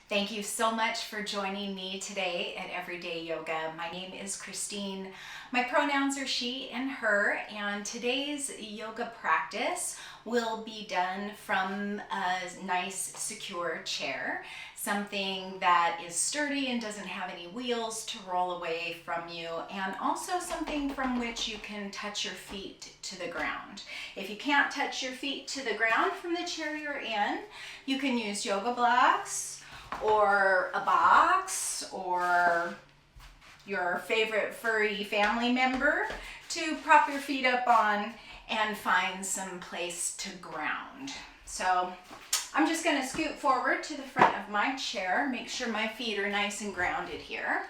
Thank you so much for joining me today at Everyday Yoga. My name is Christine. My pronouns are she and her, and today's yoga practice will be done from a nice, secure chair, something that is sturdy and doesn't have any wheels to roll away from you, and also something from which you can touch your feet to the ground. If you can't touch your feet to the ground from the chair you're in, you can use yoga blocks, or a box, or your favorite furry family member to prop your feet up on and find some place to ground. So I'm just going to scoot forward to the front of my chair, make sure my feet are nice and grounded here.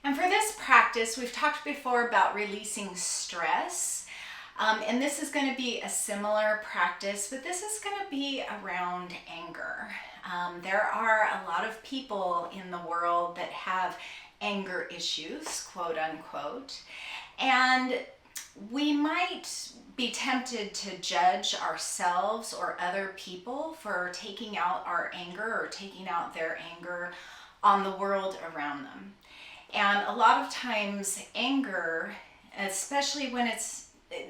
And for this practice, we've talked before about releasing stress. And this is going to be a similar practice, but this is going to be around anger. There are a lot of people in the world that have anger issues, quote unquote, and we might be tempted to judge ourselves or other people for taking out our anger or taking out their anger on the world around them. And a lot of times anger, especially when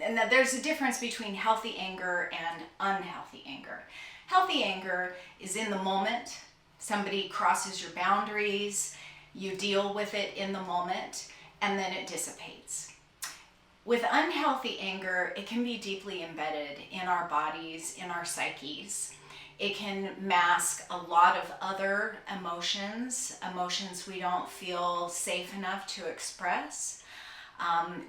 and there's a difference between healthy anger and unhealthy anger. Healthy anger is in the moment. Somebody crosses your boundaries, you deal with it in the moment, and then it dissipates. With unhealthy anger, it can be deeply embedded in our bodies, in our psyches. It can mask a lot of other emotions we don't feel safe enough to express.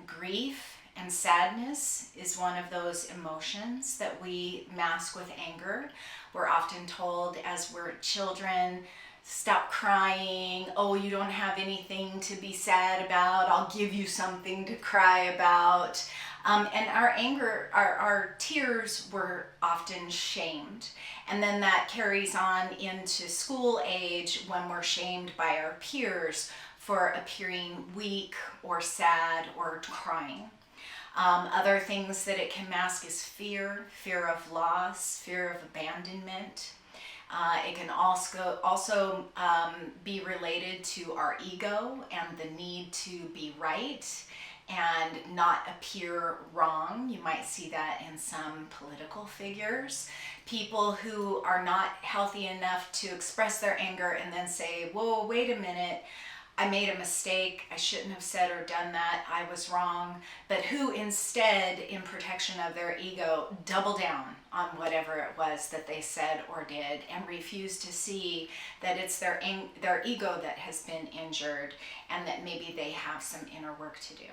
Grief and sadness is one of those emotions that we mask with anger. We're often told as we're children, stop crying. Oh, you don't have anything to be sad about. I'll give you something to cry about. And our anger, our tears were often shamed. And then that carries on into school age when we're shamed by our peers for appearing weak or sad or crying. Other things that it can mask is fear of loss, fear of abandonment. It can also be related to our ego and the need to be right and not appear wrong. You might see that in some political figures. People who are not healthy enough to express their anger and then say, whoa, wait a minute, I made a mistake, I shouldn't have said or done that, I was wrong, but who instead, in protection of their ego, double down on whatever it was that they said or did and refuse to see that it's their ego that has been injured and that maybe they have some inner work to do.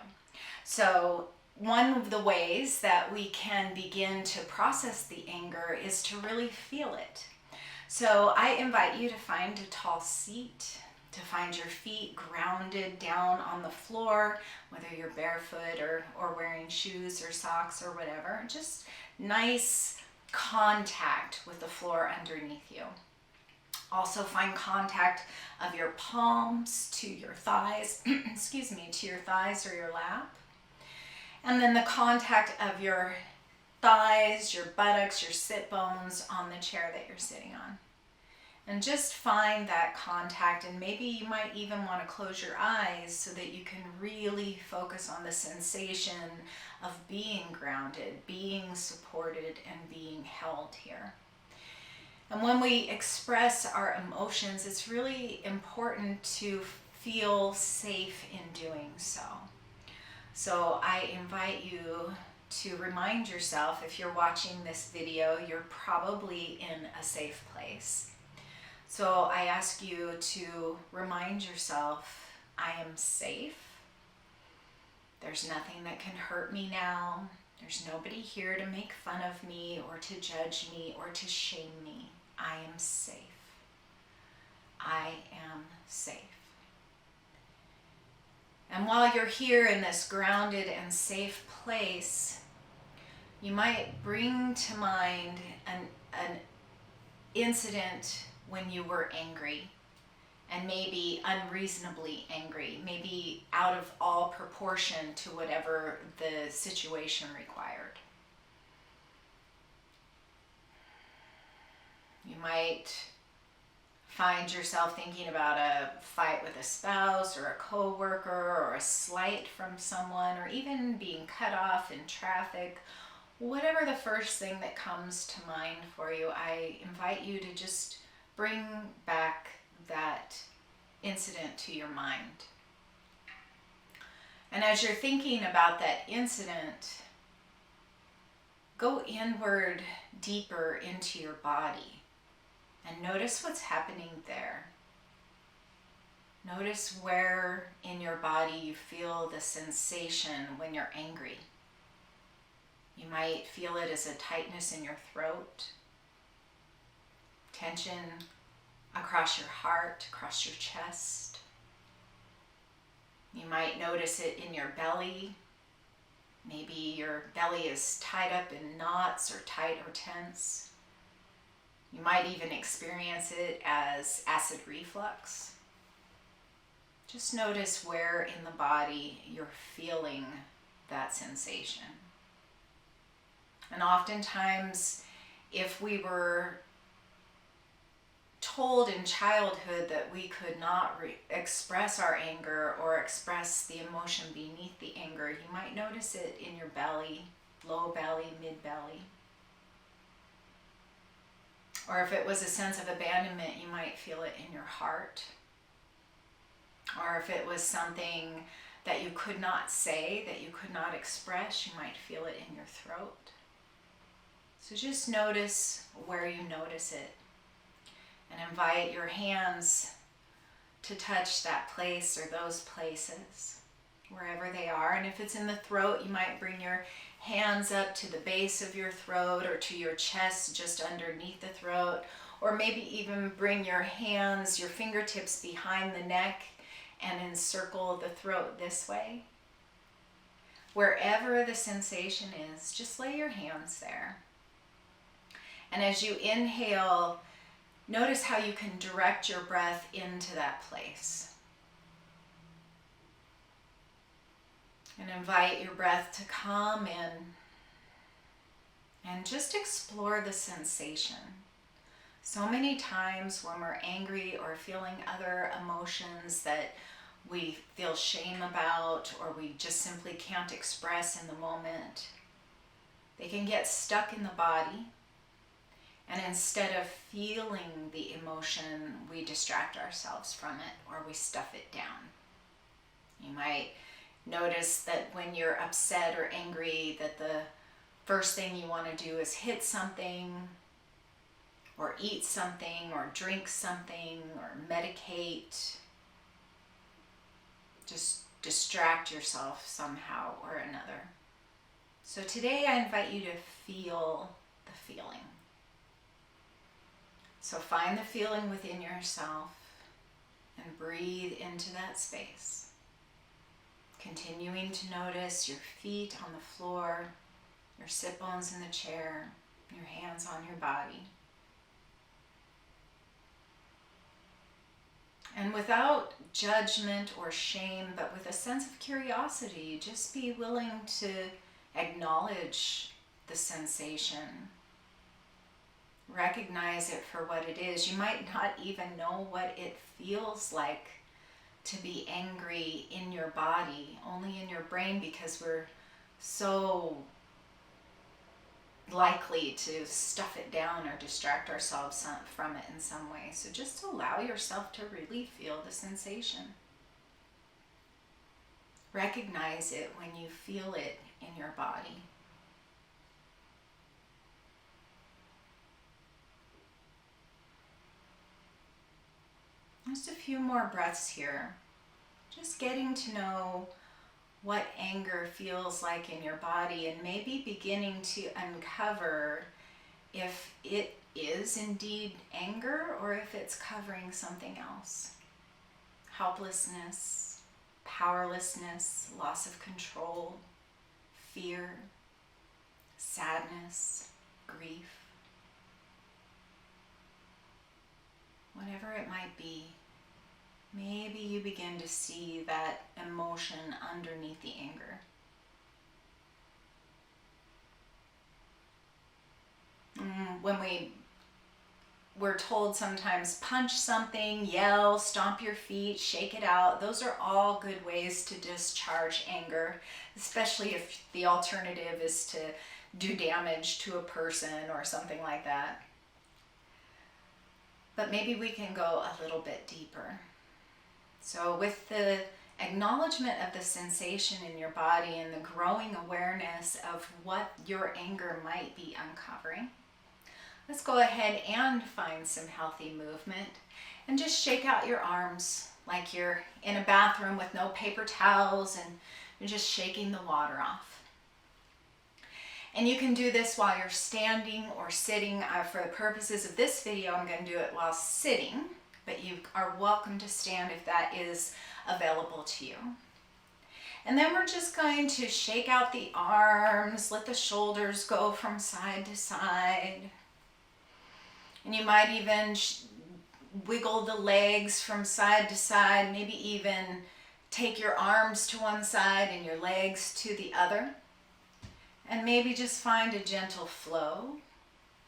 So one of the ways that we can begin to process the anger is to really feel it. So I invite you to find a tall seat, to find your feet grounded down on the floor, whether you're barefoot or wearing shoes or socks or whatever. Just nice contact with the floor underneath you. Also find contact of your palms to your thighs, to your thighs or your lap. And then the contact of your thighs, your buttocks, your sit bones on the chair that you're sitting on. And just find that contact, and maybe you might even want to close your eyes so that you can really focus on the sensation of being grounded, being supported, and being held here. And when we express our emotions, it's really important to feel safe in doing so. So I invite you to remind yourself, if you're watching this video, you're probably in a safe place. So I ask you to remind yourself, I am safe. There's nothing that can hurt me now. There's nobody here to make fun of me or to judge me or to shame me. I am safe. I am safe. And while you're here in this grounded and safe place, you might bring to mind an incident when you were angry, and maybe unreasonably angry, maybe out of all proportion to whatever the situation required. You might find yourself thinking about a fight with a spouse or a coworker or a slight from someone, or even being cut off in traffic, whatever the first thing that comes to mind for you, I invite you to just bring back that incident to your mind. And as you're thinking about that incident, go inward deeper into your body and notice what's happening there. Notice where in your body you feel the sensation when you're angry. You might feel it as a tightness in your throat, tension across your heart, across your chest. You might notice it in your belly. Maybe your belly is tied up in knots or tight or tense. You might even experience it as acid reflux. Just notice where in the body you're feeling that sensation. And oftentimes, if we were told in childhood that we could not express our anger or express the emotion beneath the anger, you might notice it in your belly, low belly, mid belly. Or if it was a sense of abandonment, you might feel it in your heart. Or if it was something that you could not say, that you could not express, you might feel it in your throat. So just notice where you notice it, and invite your hands to touch that place or those places, wherever they are. And if it's in the throat, you might bring your hands up to the base of your throat or to your chest just underneath the throat, or maybe even bring your hands, your fingertips behind the neck and encircle the throat this way. Wherever the sensation is, just lay your hands there. And as you inhale, notice how you can direct your breath into that place. And invite your breath to come in and just explore the sensation. So many times when we're angry or feeling other emotions that we feel shame about or we just simply can't express in the moment, they can get stuck in the body. And instead of feeling the emotion, we distract ourselves from it or we stuff it down. You might notice that when you're upset or angry, that the first thing you want to do is hit something or eat something or drink something or medicate. Just distract yourself somehow or another. So today I invite you to feel the feeling. So find the feeling within yourself and breathe into that space. Continuing to notice your feet on the floor, your sit bones in the chair, your hands on your body. And without judgment or shame, but with a sense of curiosity, just be willing to acknowledge the sensation. Recognize it for what it is. You might not even know what it feels like to be angry in your body, only in your brain, because we're so likely to stuff it down or distract ourselves from it in some way. So just allow yourself to really feel the sensation. Recognize it when you feel it in your body. Just a few more breaths here. Just getting to know what anger feels like in your body, and maybe beginning to uncover if it is indeed anger or if it's covering something else. Helplessness, powerlessness, loss of control, fear, sadness, grief. Whatever it might be, maybe you begin to see that emotion underneath the anger. When we we're told sometimes punch something, yell, stomp your feet, shake it out. Those are all good ways to discharge anger, especially if the alternative is to do damage to a person or something like that. But maybe we can go a little bit deeper. So with the acknowledgement of the sensation in your body and the growing awareness of what your anger might be uncovering, let's go ahead and find some healthy movement and just shake out your arms like you're in a bathroom with no paper towels and you're just shaking the water off. And you can do this while you're standing or sitting. For the purposes of this video, I'm going to do it while sitting, but you are welcome to stand if that is available to you. And then we're just going to shake out the arms, let the shoulders go from side to side. And you might even wiggle the legs from side to side, maybe even take your arms to one side and your legs to the other. And maybe just find a gentle flow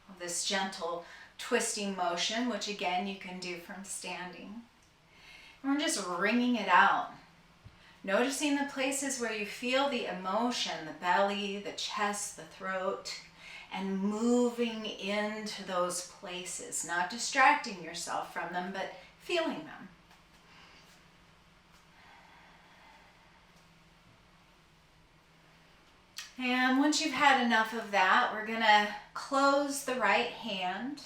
of this gentle twisting motion, which again you can do from standing. And we're just wringing it out. Noticing the places where you feel the emotion, the belly, the chest, the throat, and moving into those places, not distracting yourself from them, but feeling them. And once you've had enough of that, we're going to close the right hand,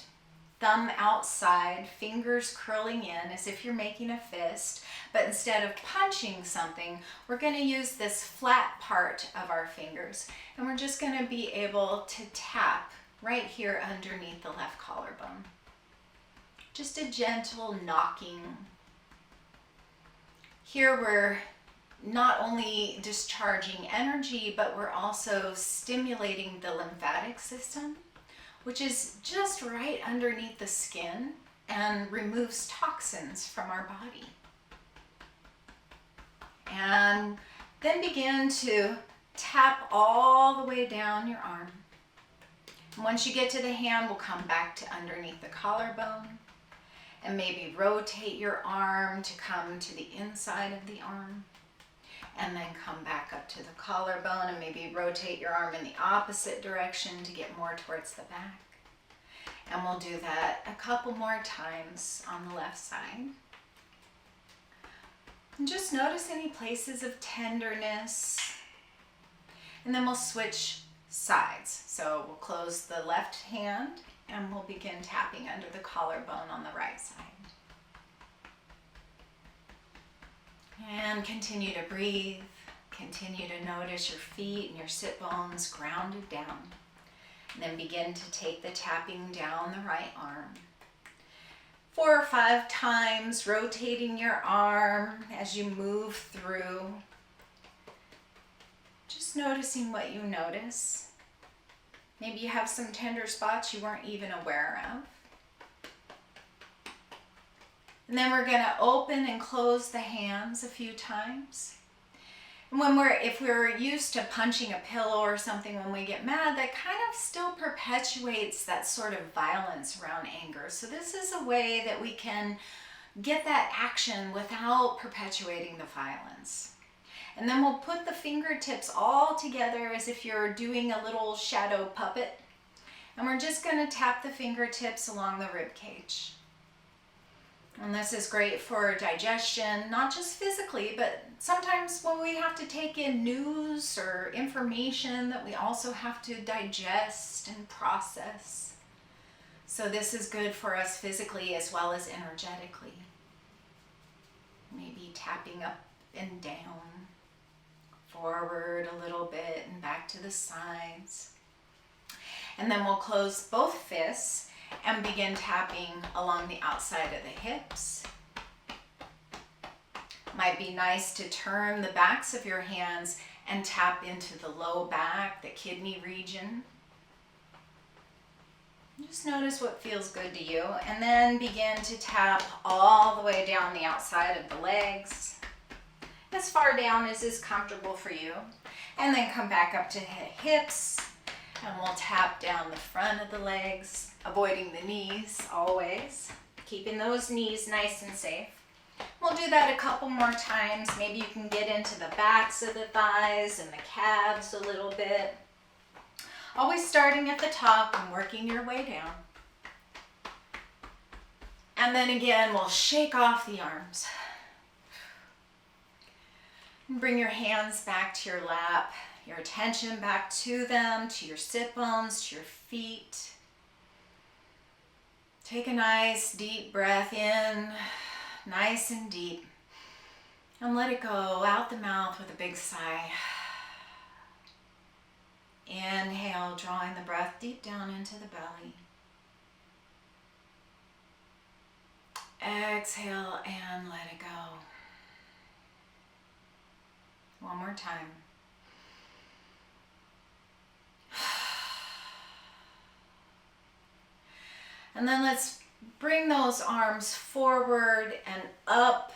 thumb outside, fingers curling in as if you're making a fist. But instead of punching something, we're going to use this flat part of our fingers. And we're just going to be able to tap right here underneath the left collarbone. Just a gentle knocking. Here we're not only discharging energy, but we're also stimulating the lymphatic system, which is just right underneath the skin and removes toxins from our body. And then begin to tap all the way down your arm. And once you get to the hand, we'll come back to underneath the collarbone and maybe rotate your arm to come to the inside of the arm. And then come back up to the collarbone and maybe rotate your arm in the opposite direction to get more towards the back. And we'll do that a couple more times on the left side. And just notice any places of tenderness. And then we'll switch sides. So we'll close the left hand and we'll begin tapping under the collarbone on the right side. And continue to breathe. Continue to notice your feet and your sit bones grounded down. And then begin to take the tapping down the right arm. 4 or 5 times, rotating your arm as you move through. Just noticing what you notice. Maybe you have some tender spots you weren't even aware of. And then we're going to open and close the hands a few times. And if we're used to punching a pillow or something when we get mad, that kind of still perpetuates that sort of violence around anger. So this is a way that we can get that action without perpetuating the violence. And then we'll put the fingertips all together as if you're doing a little shadow puppet. And we're just going to tap the fingertips along the rib cage. And this is great for digestion, not just physically, but sometimes when we have to take in news or information that we also have to digest and process. So this is good for us physically as well as energetically. Maybe tapping up and down, forward a little bit and back to the sides. And then we'll close both fists and begin tapping along the outside of the hips. Might be nice to turn the backs of your hands and tap into the low back, the kidney region. Just notice what feels good to you, and then begin to tap all the way down the outside of the legs, as far down as is comfortable for you. And then come back up to the hips. And we'll tap down the front of the legs, avoiding the knees always, keeping those knees nice and safe. We'll do that a couple more times. Maybe you can get into the backs of the thighs and the calves a little bit. Always starting at the top and working your way down. And then again, we'll shake off the arms. And bring your hands back to your lap, your attention back to them, to your sit bones, to your feet. Take a nice deep breath in, nice and deep, and let it go out the mouth with a big sigh. Inhale, drawing the breath deep down into the belly. Exhale and let it go. One more time. And then let's bring those arms forward and up.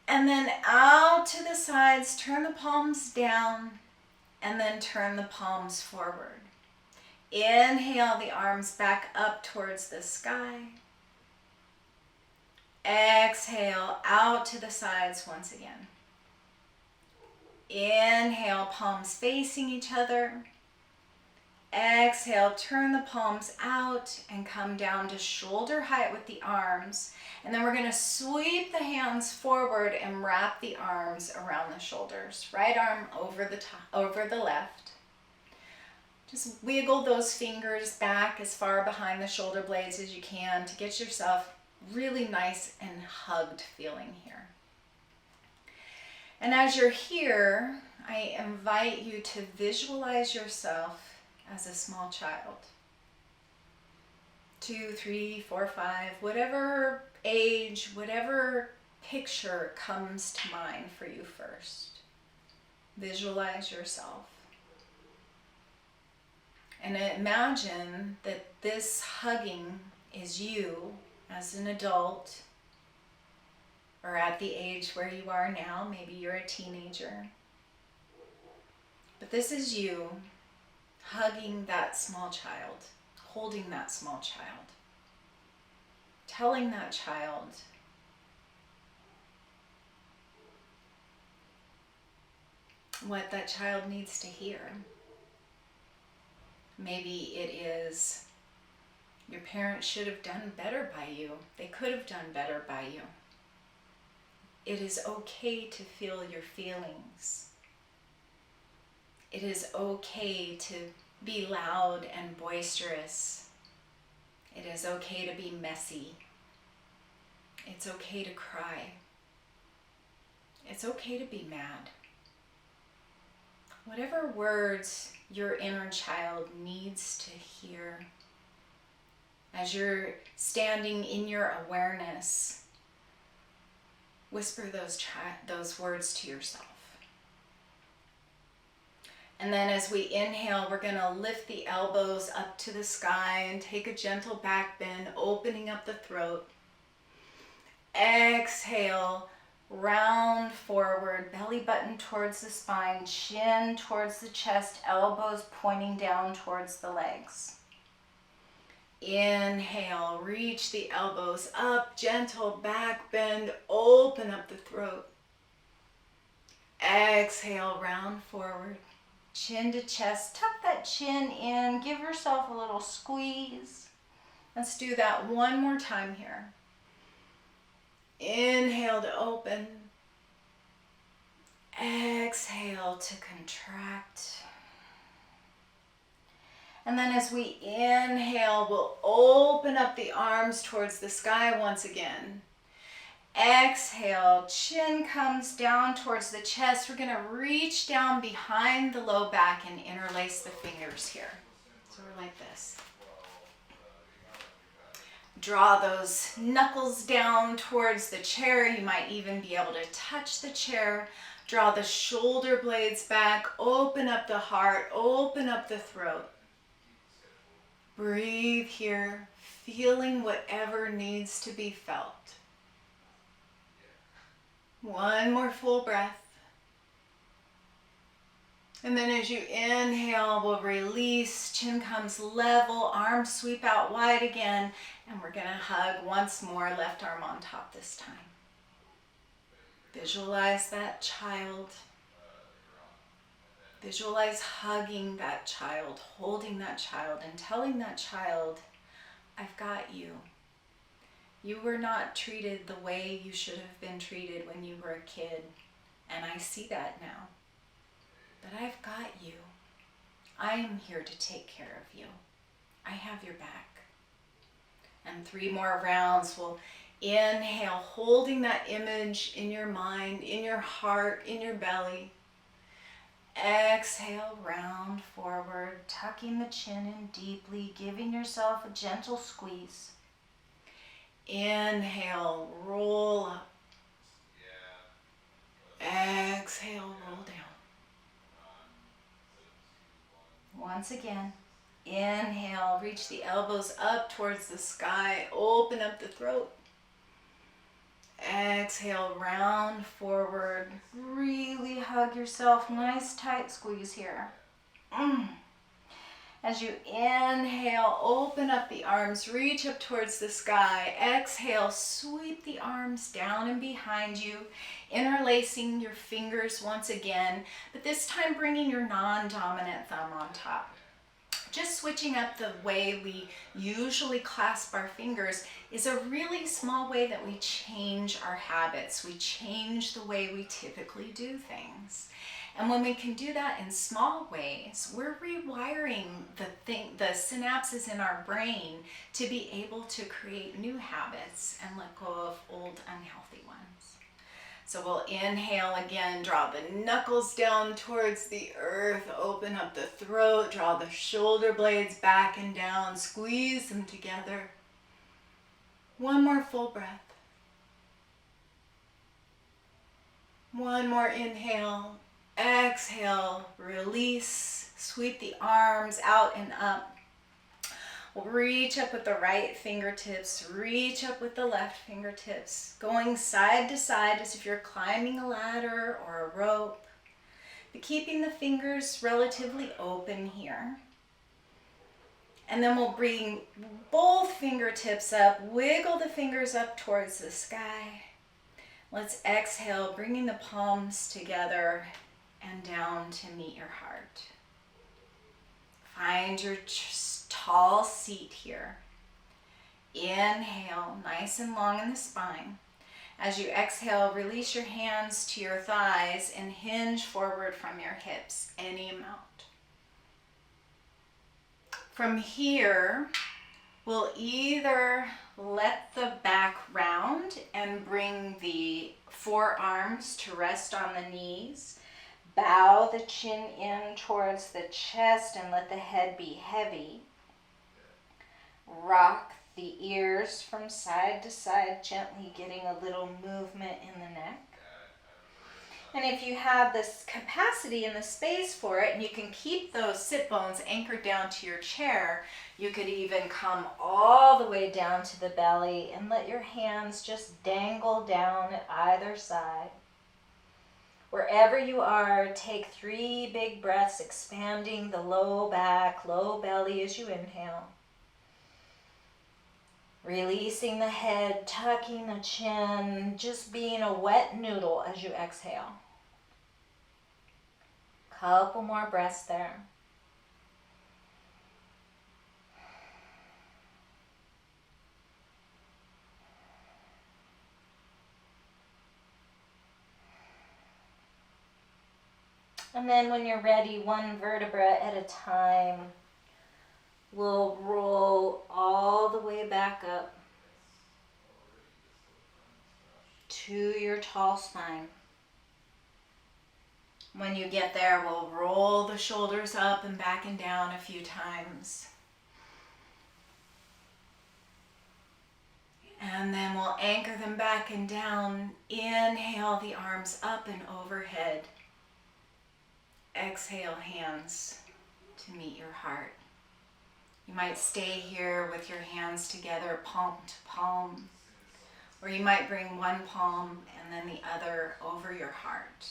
And then out to the sides, turn the palms down, and then turn the palms forward. Inhale the arms back up towards the sky. Exhale out to the sides once again. Inhale, palms facing each other. Exhale, turn the palms out and come down to shoulder height with the arms. And then we're going to sweep the hands forward and wrap the arms around the shoulders. Right arm over the top, over the left. Just wiggle those fingers back as far behind the shoulder blades as you can to get yourself really nice and hugged feeling here. And as you're here, I invite you to visualize yourself as a small child. 2, 3, 4, 5, whatever age, whatever picture comes to mind for you first. Visualize yourself. And imagine that this hugging is you as an adult, or at the age where you are now. Maybe you're a teenager. But this is you hugging that small child, holding that small child, telling that child what that child needs to hear. Maybe it is, your parents should have done better by you. They could have done better by you. It is okay to feel your feelings. It is okay to be loud and boisterous. It is okay to be messy. It's okay to cry. It's okay to be mad. Whatever words your inner child needs to hear, as you're standing in your awareness, whisper those words to yourself. And then as we inhale, we're going to lift the elbows up to the sky and take a gentle back bend, opening up the throat. Exhale, round forward, belly button towards the spine, chin towards the chest, elbows pointing down towards the legs. Inhale, reach the elbows up, gentle back bend, open up the throat. Exhale, round forward, chin to chest, tuck that chin in, give yourself a little squeeze. Let's do that one more time here. Inhale to open. Exhale to contract. And then as we inhale, we'll open up the arms towards the sky once again. Exhale, chin comes down towards the chest. We're going to reach down behind the low back and interlace the fingers here. So we're like this. Draw those knuckles down towards the chair. You might even be able to touch the chair. Draw the shoulder blades back. Open up the heart. Open up the throat. Breathe here, feeling whatever needs to be felt. One more full breath. And then as you inhale, we'll release, chin comes level, arms sweep out wide again, and we're gonna hug once more, left arm on top this time. Visualize that child. Visualize hugging that child, holding that child, and telling that child, I've got you. You were not treated the way you should have been treated when you were a kid, and I see that now. But I've got you. I am here to take care of you. I have your back. And 3 more rounds. We'll inhale, holding that image in your mind, in your heart, in your belly. Exhale, round forward, tucking the chin in deeply, giving yourself a gentle squeeze. Inhale, roll up. Exhale, roll down. Once again, inhale, reach the elbows up towards the sky, open up the throat. Exhale, round forward, really hug yourself, nice tight squeeze here. As you inhale, open up the arms, reach up towards the sky. Exhale, sweep the arms down and behind you, interlacing your fingers once again, but this time bringing your non-dominant thumb on top. Just switching up the way we usually clasp our fingers is a really small way that we change our habits. We change the way we typically do things. And when we can do that in small ways, we're rewiring the synapses in our brain to be able to create new habits and let go of old unhealthy ones. So we'll inhale again, draw the knuckles down towards the earth, open up the throat, draw the shoulder blades back and down, squeeze them together. One more full breath. One more inhale. Exhale, release, sweep the arms out and up. We'll reach up with the right fingertips, reach up with the left fingertips, going side to side as if you're climbing a ladder or a rope, but keeping the fingers relatively open here. And then we'll bring both fingertips up, wiggle the fingers up towards the sky. Let's exhale, bringing the palms together and down to meet your heart. Find your tall seat here. Inhale, nice and long in the spine. As you exhale, release your hands to your thighs and hinge forward from your hips, any amount. From here, we'll either let the back round and bring the forearms to rest on the knees, bow the chin in towards the chest and let the head be heavy. Rock the ears from side to side, gently getting a little movement in the neck. And if you have this capacity and the space for it, and you can keep those sit bones anchored down to your chair, you could even come all the way down to the belly and let your hands just dangle down at either side. Wherever you are, take 3 big breaths, expanding the low back, low belly as you inhale. Releasing the head, tucking the chin, just being a wet noodle as you exhale. Couple more breaths there. And then when you're ready, 1 vertebra at a time, we'll roll all the way back up to your tall spine. When you get there, we'll roll the shoulders up and back and down a few times. And then we'll anchor them back and down. Inhale the arms up and overhead. Exhale, hands to meet your heart. You might stay here with your hands together, palm to palm, or you might bring one palm and then the other over your heart.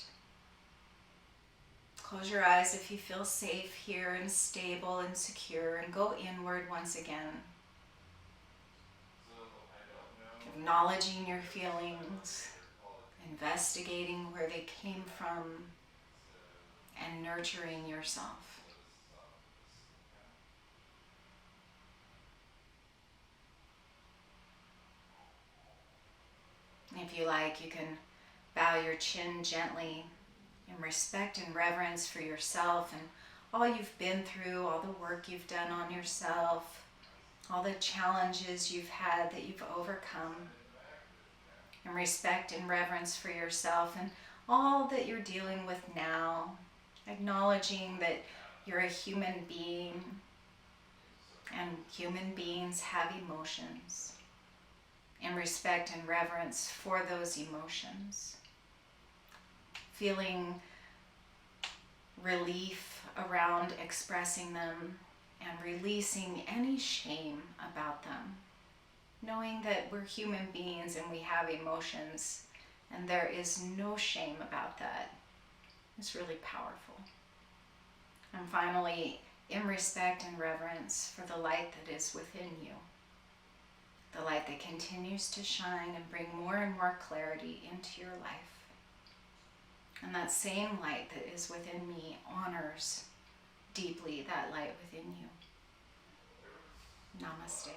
Close your eyes if you feel safe here and stable and secure, and go inward once again. Acknowledging your feelings, investigating where they came from, and nurturing yourself. If you like, you can bow your chin gently in respect and reverence for yourself and all you've been through, all the work you've done on yourself, all the challenges you've had that you've overcome. In respect and reverence for yourself and all that you're dealing with now, acknowledging that you're a human being and human beings have emotions. In respect and reverence for those emotions. Feeling relief around expressing them and releasing any shame about them. Knowing that we're human beings and we have emotions and there is no shame about that. It's really powerful. And finally, in respect and reverence for the light that is within you. The light that continues to shine and bring more and more clarity into your life. And that same light that is within me honors deeply that light within you. Namaste.